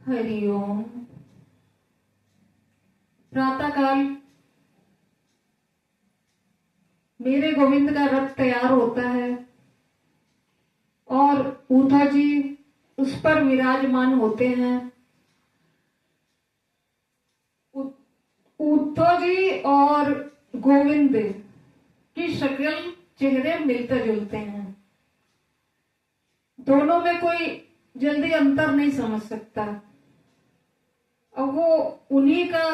हरिओम। प्रातःकाल मेरे गोविंद का रथ तैयार होता है और उद्धव जी उस पर विराजमान होते हैं। उद्धव जी और गोविंद की शक्ल चेहरे मिलते जुलते हैं। दोनों में कोई जल्दी अंतर नहीं समझ सकता। अब वो उन्हीं का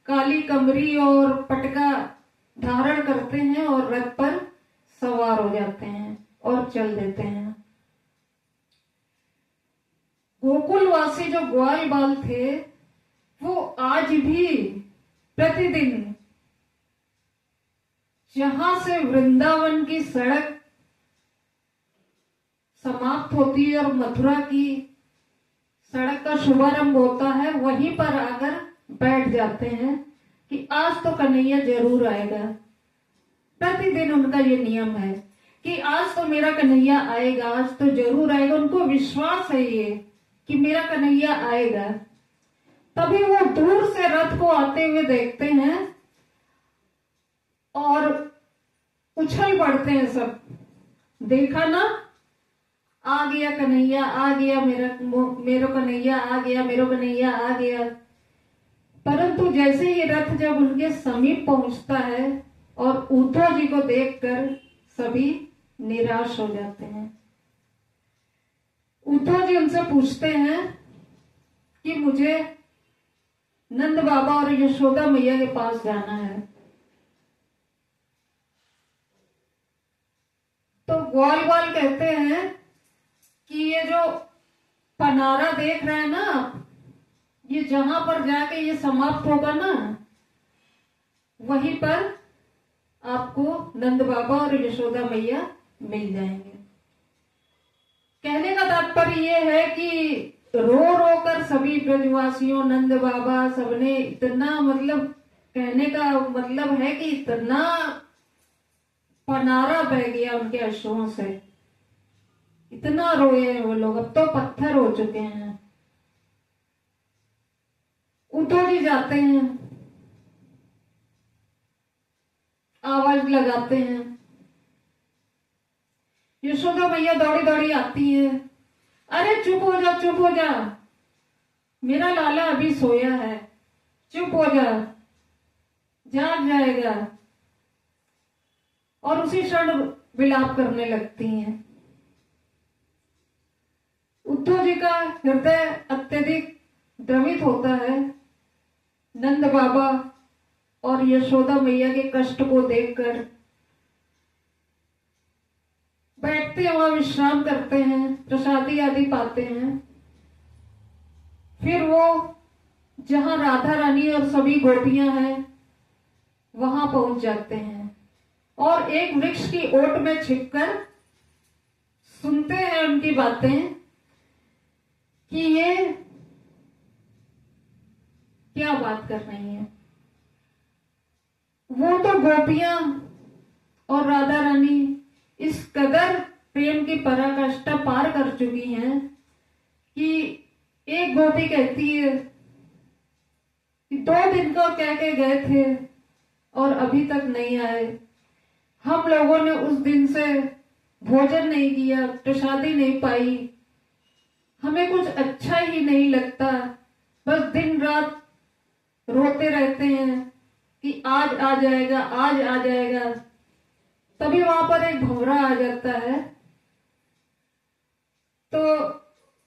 काली कमरी और पटका धारण करते हैं और रथ पर सवार हो जाते हैं और चल देते हैं। गोकुलवासी जो ग्वाल बाल थे वो आज भी प्रतिदिन जहां से वृंदावन की सड़क समाप्त होती है और मथुरा की सड़क का शुभारंभ होता है, वहीं पर आकर बैठ जाते हैं कि आज तो कन्हैया जरूर आएगा। प्रतिदिन उनका ये नियम है कि आज तो मेरा कन्हैया आएगा, आज तो जरूर आएगा। उनको विश्वास है ये कि मेरा कन्हैया आएगा। तभी वो दूर से रथ को आते हुए देखते हैं और उछल पड़ते हैं सब। देखा ना, आ गया कन्हैया, आ गया मेरो कन्हैया आ गया, मेरो कन्हैया आ गया। परंतु जैसे ही रथ जब उनके समीप पहुंचता है और उद्धव जी को देखकर सभी निराश हो जाते हैं। उद्धव जी उनसे पूछते हैं कि मुझे नंद बाबा और यशोदा मैया के पास जाना है। तो ग्वाल बाल कहते हैं कि ये जो पनारा देख रहे हैं ना आप, ये जहां पर जाके ये समाप्त होगा ना, वहीं पर आपको नंद बाबा और यशोदा मैया मिल जाएंगे। कहने का तात्पर्य ये है कि रो रो कर सभी ब्रजवासियों, नंद बाबा सबने इतना, मतलब कहने का मतलब है कि इतना पनारा बह गया उनके अश्रुओं से, इतना रोए हैं वो लोग, अब तो पत्थर हो चुके हैं। उद्धव जी जाते हैं, आवाज लगाते हैं। यशोदा मैया दौड़ी दौड़ी आती है। अरे चुप हो जा, चुप हो जा, मेरा लाला अभी सोया है, चुप हो जा, जाग जाएगा। और उसी क्षण विलाप करने लगती हैं। उद्धव जी का हृदय अत्यधिक द्रवित होता है नंद बाबा और यशोदा मैया के कष्ट को देखकर। बैठते हैं, वहां विश्राम करते हैं, प्रसादी आदि पाते हैं। फिर वो जहां राधा रानी और सभी गोपियां हैं वहां पहुंच जाते हैं और एक वृक्ष की ओट में छिपकर सुनते हैं उनकी बातें कि ये क्या बात कर रही हैं। वो तो गोपियां और राधा रानी इस कदर प्रेम की पराकाष्ठा पार कर चुकी हैं कि एक गोपी कहती है कि 2 दिन को कह के गए थे और अभी तक नहीं आए। हम लोगों ने उस दिन से भोजन नहीं किया, प्रसादी नहीं पाई, हमें कुछ अच्छा ही नहीं लगता, बस दिन रात रोते रहते हैं कि आज आ जाएगा, आज आ जाएगा। तभी वहां पर एक भंवरा आ जाता है। तो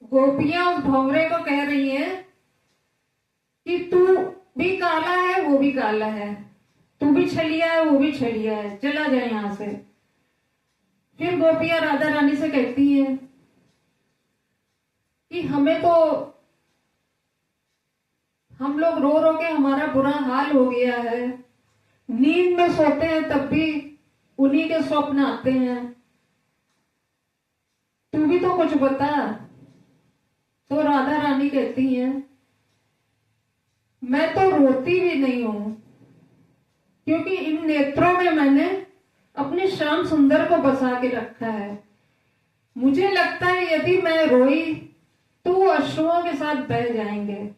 गोपियां उस भंवरे को कह रही हैं कि तू भी काला है, वो भी काला है, तू भी छलिया है, वो भी छलिया है, चला जाए यहां से। फिर गोपियां राधा रानी से कहती हैं कि हमें तो, हम लोग रो रो के हमारा बुरा हाल हो गया है, नींद में सोते हैं तब भी उन्हीं के स्वप्न आते हैं, तू भी तो कुछ बता। तो राधा रानी कहती हैं मैं तो रोती भी नहीं हूं, क्योंकि इन नेत्रों में मैंने अपने श्याम सुंदर को बसा के रखा है। मुझे लगता है यदि मैं रोई तो वो अश्रुओं के साथ बह जाएंगे।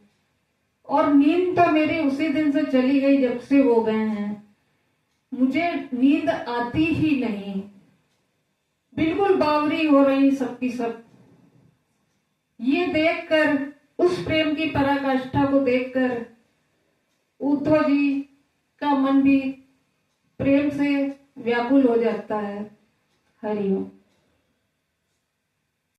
और नींद तो मेरी उसी दिन से चली गई जब से वो गए हैं। मुझे नींद आती ही नहीं, बिल्कुल बावरी हो रही सबकी सब। ये देखकर, उस प्रेम की पराकाष्ठा को देखकर उद्धव जी का मन भी प्रेम से व्याकुल हो जाता है। हरिओम।